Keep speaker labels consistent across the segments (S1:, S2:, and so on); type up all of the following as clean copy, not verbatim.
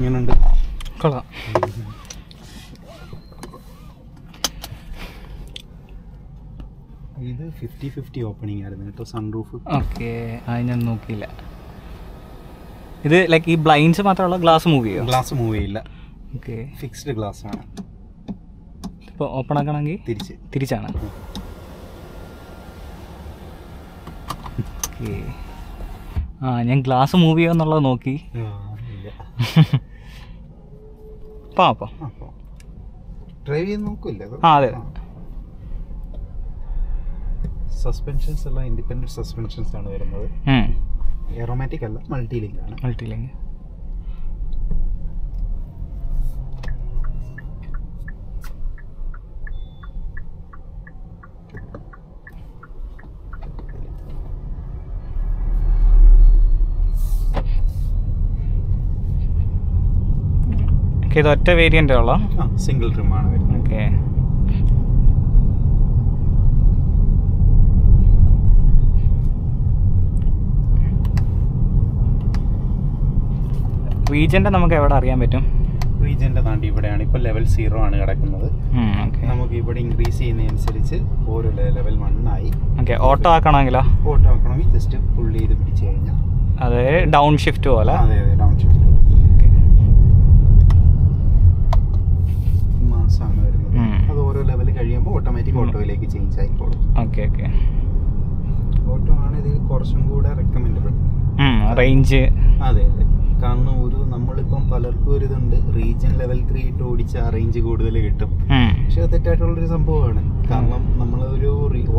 S1: ഇങ്ങനെയുണ്ട്.
S2: കൊള്ളാം.
S1: ഇത് 50-50 ഓപ്പണിംഗ് ആയിരുന്നു കേട്ടോ, സൺറൂഫ്.
S2: ഓക്കെ, അത് ഞാൻ നോക്കിയില്ല. ഇത് ലൈക്ക് ഈ ബ്ലൈൻഡ്സ് മാത്രമുള്ള ഗ്ലാസ് മൂവ് ചെയ്യോ?
S1: ഗ്ലാസ് മൂവ് ചെയ്യില്ല.
S2: ഓക്കെ,
S1: ഫിക്സ്ഡ് ഗ്ലാസ് ആണ്.
S2: ഇപ്പോൾ ഓപ്പൺ ആക്കണമെങ്കിൽ തിരിച്ചാണ്. ഓക്കെ, ആ ഞാൻ ഗ്ലാസ് മൂവ് ചെയ്യുമെന്നുള്ളത് നോക്കി. അപ്പോൾ
S1: ഡ്രൈവ് ചെയ്ത് നോക്കില്ല.
S2: ആ അതെ.
S1: സസ്പെൻഷൻസ് എല്ലാം ഇൻഡിപെൻഡന്റ് സസ്പെൻഷൻസ് ആണ് വരുന്നത്. എയറോമാറ്റിക് അല്ല, മൾട്ടി ലിങ്ക് ആണ്.
S2: Multi link. ഇത് ഒറ്റ വേരിയൻ്റ് ഉള്ള
S1: സിംഗിൾ ട്രിം ആണ് വരുന്നത്.
S2: ഓക്കെ, റീജൻ്റെ നമുക്ക് എവിടെ അറിയാൻ പറ്റും?
S1: റീജൻ്റെ താണ്ടി ഇവിടെയാണ്. ഇപ്പോൾ ലെവൽ 0 ആണ് കിടക്കുന്നത്. നമുക്ക് ഇവിടെ ഇൻക്രീസ് ചെയ്യുന്നതനുസരിച്ച് ഓരോ ലെവൽ 1 ആയി.
S2: ഓക്കെ, ഓട്ടോ ആക്കണമെങ്കിലോ?
S1: ഓട്ടോ ആക്കണമെങ്കിൽ ജസ്റ്റ് പുള്ളി ചെയ്ത് പിടിച്ച് കഴിഞ്ഞാൽ
S2: അതെ, ഡൗൺ ഷിഫ്റ്റ് പോലെ.
S1: അതെ അതെ, ഡൗൺ ഷിഫ്റ്റ് മാസമാണ് വരുന്നത്. അത് ഓരോ ലെവൽ കഴിയുമ്പോൾ ഓട്ടോമാറ്റിക് ഓട്ടോയിലേക്ക് ചേഞ്ച് ആയിക്കോളും.
S2: ഓക്കെ ഓക്കെ,
S1: ഓട്ടോ ആണ് ഇതിൽ കുറച്ചും കൂടെ റെക്കമെൻഡബിൾ.
S2: റേഞ്ച്
S1: അതെ അതെ, കാരണം നമ്മളിപ്പം പലർക്കും ഒരു ഇതുണ്ട്, റീജൻ ലെവൽ 3 ഇട്ട് ഓടിച്ച റേഞ്ച് കൂടുതൽ കിട്ടും. പക്ഷെ അത് തെറ്റായിട്ടുള്ളൊരു സംഭവമാണ്. കാരണം നമ്മളൊരു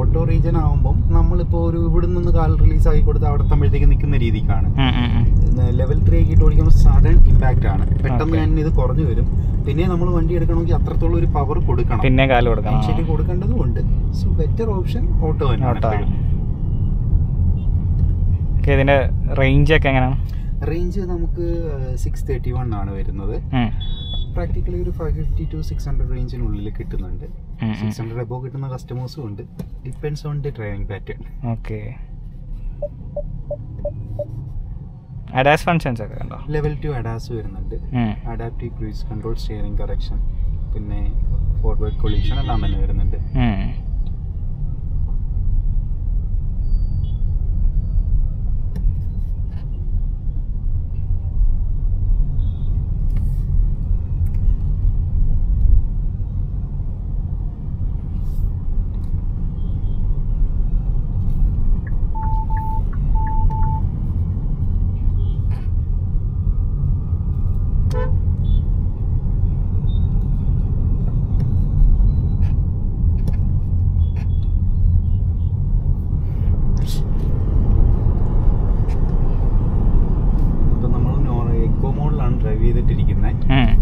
S1: ഓട്ടോ റീജൻ ആകുമ്പം നമ്മളിപ്പോൾ ഒരു ഇവിടെ നിന്ന് കാൽ റിലീസ് ആക്കി കൊടുത്ത് അവിടെ എത്തുമ്പോഴത്തേക്ക് നിൽക്കുന്ന രീതിക്കാണ്. ലെവൽ 3 ഇട്ട് ഓടിക്കുമ്പോൾ സഡൻ ഇമ്പാക്റ്റ് ആണ്. പെട്ടെന്ന് ഞാൻ ഇത് കുറഞ്ഞു വരും. പിന്നെ നമ്മൾ വണ്ടി എടുക്കണമെങ്കിൽ അത്രത്തോളം ഒരു പവർ കൊടുക്കണം,
S2: പിന്നെ കാല് കൊടുക്കണം,
S1: ശരി കൊടുക്കേണ്ടതുണ്ട്. സോ ബെറ്റർ ഓപ്ഷൻ ഓട്ടോ തന്നെയാണ്.
S2: ഇതിന്റെ റേഞ്ച് ഒക്കെ എങ്ങനെയാണ്?
S1: റേഞ്ച് നമുക്ക് 631 ആണ് വരുന്നത്. പ്രാക്ടിക്കലി ഒരു 550 to 600 റേഞ്ചിനുള്ളിൽ കിട്ടുന്നുണ്ട്. 600 എബോ കിട്ടുന്ന കസ്റ്റമേഴ്സും ഉണ്ട്. Depends on the driving pattern.
S2: Okay, ADAS functions ഒക്കെ ഉണ്ടോ?
S1: ലെവൽ 2 അഡാസ് വരുന്നുണ്ട്. Adaptive cruise control, steering correction, പിന്നെ ഫോർവേഡ് കൊളീഷൻ എല്ലാം തന്നെ വരുന്നുണ്ട്.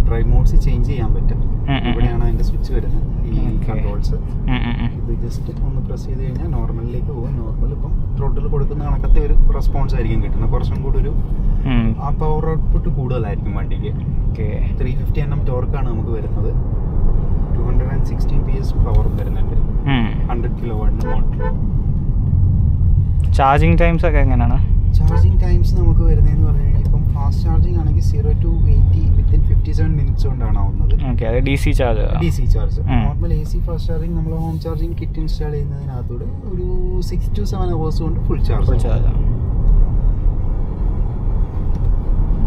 S1: ഡ്രൈവ് മോഡ്സ് ചേഞ്ച് ചെയ്യാൻ പറ്റും. ഇവിടെയാണ് അതിന്റെ സ്വിച്ച് വരുന്നത്, ഈ കൺട്രോൾസ്. ഇത് ജസ്റ്റ് ഒന്ന് പ്രസ് ചെയ്ത് കഴിഞ്ഞാൽ നോർമലിലേക്ക് പോകും. നോർമൽ ഇപ്പം ത്രോട്ടിൽ കൊടുക്കുന്ന കണക്കത്തെ ഒരു റെസ്പോൺസ് ആയിരിക്കും കിട്ടുന്നത്. കുറച്ചും കൂടി ഒരു ആ പവർ ഔട്ട്പുട്ട് കൂടുതലായിരിക്കും വണ്ടിക്ക്. 350 Nm ടോർക്കാണ് നമുക്ക് വരുന്നത്. 216 PS പവർ വരുന്നുണ്ട്. 100 kW മോട്ടർ.
S2: ചാർജിങ് ടൈംസ് ഒക്കെ എങ്ങനെയാണ്?
S1: ചാർജിങ് ടൈംസ് നമുക്ക് വരുന്നതെന്ന് പറഞ്ഞു കഴിഞ്ഞാൽ ഇപ്പം ഫാസ്റ്റ് ചാർജിങ് ആണെങ്കിൽ 0 to 80 വിത്തിൻ 57 മിനിറ്റ്സ് കൊണ്ടാണ് ആവുന്നത്.
S2: DC charge.
S1: Normal AC fast charging നമ്മൾ ഹോം ചാർജിങ് കിറ്റ് ഇൻസ്റ്റാൾ ചെയ്യുന്നതിനകത്തൂടെ ഒരു 6 to 7 hours കൊണ്ട് ഫുൾ ചാർജ്.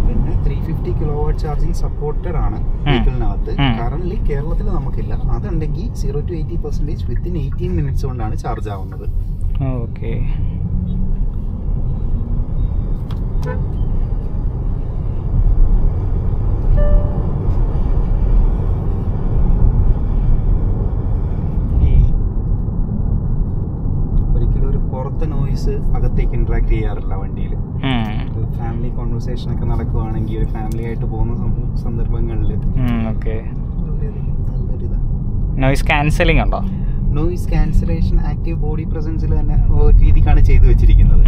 S1: പിന്നെ 350 kW ചാർജിങ് സപ്പോർട്ടഡ് ആണ് വെഹിക്കിളിനകത്ത്. കറന്റ് കേരളത്തിൽ നമുക്കില്ല. അതുണ്ടെങ്കിൽ 0 to 80% വിത്തിൻ 18 മിനിറ്റ്സ് കൊണ്ടാണ് ചാർജ് ആവുന്നത്.
S2: ഓക്കെ,
S1: ഒരിക്കലും ഒരു പുറത്തെ നോയിസ് അകത്തേക്ക് ഇന്ററാക്ട് ചെയ്യാറില്ല വണ്ടിയിൽ. ഫാമിലി കോൺവെർസേഷൻ ഒക്കെ നടക്കുവാണെങ്കിൽ ഒരു ഫാമിലി ആയിട്ട് പോകുന്ന സന്ദർഭങ്ങളിൽ നല്ലൊരിതാണ്.
S2: നോയിസ് ക്യാൻസലിംഗ് ഉണ്ടോ?
S1: നോയിസ് ക്യാൻസലേഷൻ ആക്റ്റീവ് ബോഡി പ്രസൻസിൽ തന്നെ രീതിക്കാണ് ചെയ്തു വെച്ചിരിക്കുന്നത്.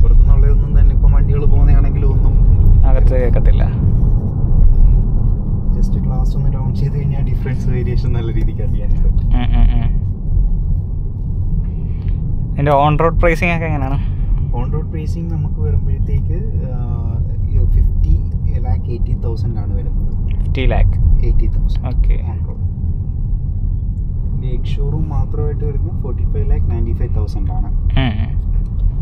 S1: പുറത്തുനിന്നുള്ളതൊന്നും തന്നെ ഇപ്പം വണ്ടികൾ പോകുന്നതാണെങ്കിലും ഒന്നും
S2: അകത്ത് കേൾക്കത്തില്ല.
S1: ജസ്റ്റ് ഗ്ലാസ് ഒന്ന് ഡൗൺ ചെയ്ത് കഴിഞ്ഞാൽ ഡിഫറൻസ് വേരിയേഷൻ നല്ല രീതിക്ക് അറിയാൻ പറ്റും.
S2: എൻ്റെ ഓൺ റോഡ് പ്രൈസിംഗ് ഒക്കെ എങ്ങനെയാണ്?
S1: ഓൺ റോഡ് പ്രൈസിംഗ് നമുക്ക് വരുമ്പോഴത്തേക്ക് 50 50,80,000 ആണ് വരുന്നത്.
S2: 50 lakh
S1: 80,000.
S2: ഓക്കെ.
S1: എഗ് ഷോറൂം മാത്രമായിട്ട് വരുന്നത് 45,95,000 ആണ്.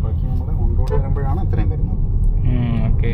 S1: ബാക്കി നമ്മുടെ ഓൺ റോഡ് വരുമ്പോഴാണ് അത്രയും വരുന്നത്.
S2: ഓക്കെ.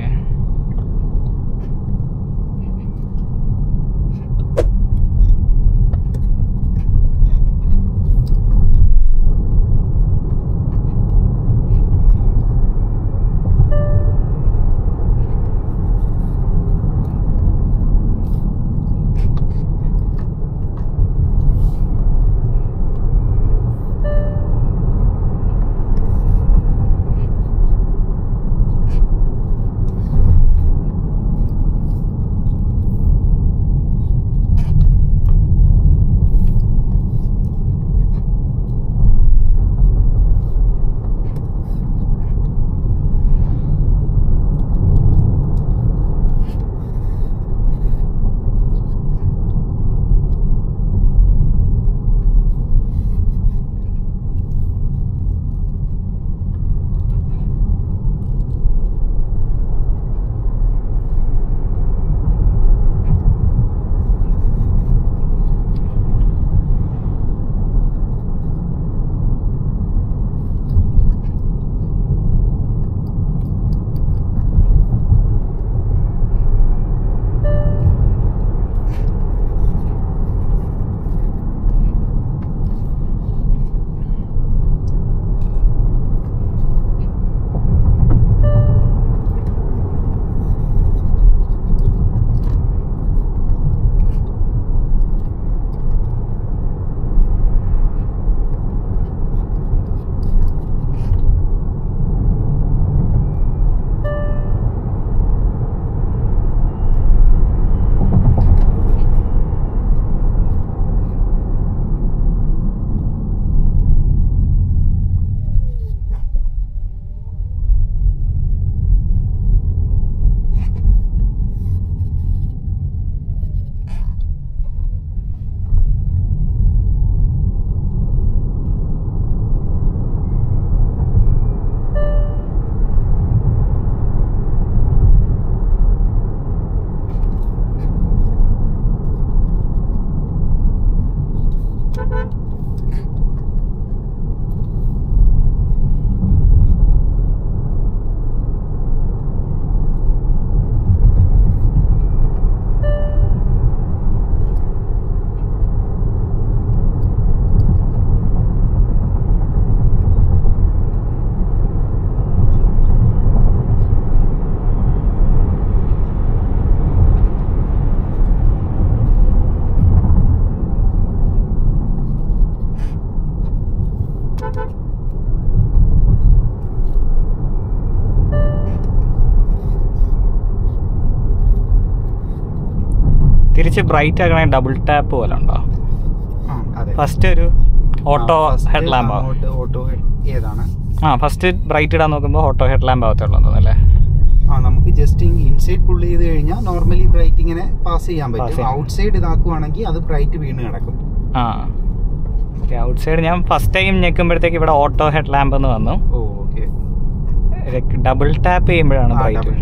S2: തിരിച്ച് ബ്രൈറ്റ് ആക്കണേ ഡബിൾ ടാപ്പ് പോലെ ഉണ്ടോ? ഫസ്റ്റ് ഒരു auto head lamp first bright ഇടാൻ നോക്കുമ്പോൾ ഓട്ടോ ഹെഡ് ലാമ്പ് ആവത്തുള്ളൂ തോന്നല്ലേ?
S1: നമുക്ക് ജസ്റ്റ് ഇൻസൈഡ് പുള്ള് ചെയ്ത് കഴിഞ്ഞാൽ നോർമലി ബ്രൈറ്റ് ഇങ്ങനെ പാസ് ചെയ്യാൻ പറ്റും. ഔട്ട് സൈഡ് ഇതാക്കുവാണെങ്കിൽ അത് ബ്രൈറ്റ് വീണ് കിടക്കും.
S2: ഔട്ട് സൈഡ് ഞാൻ ഫസ്റ്റ് ടൈം ഞെക്കുമ്പോഴത്തേക്ക് ഇവിടെ ഓട്ടോ ഹെഡ് ലാമ്പ് എന്ന് വന്നു. ഡബിൾ ടാപ്പ് ചെയ്യുമ്പോഴാണ് ബ്രൈറ്റ്.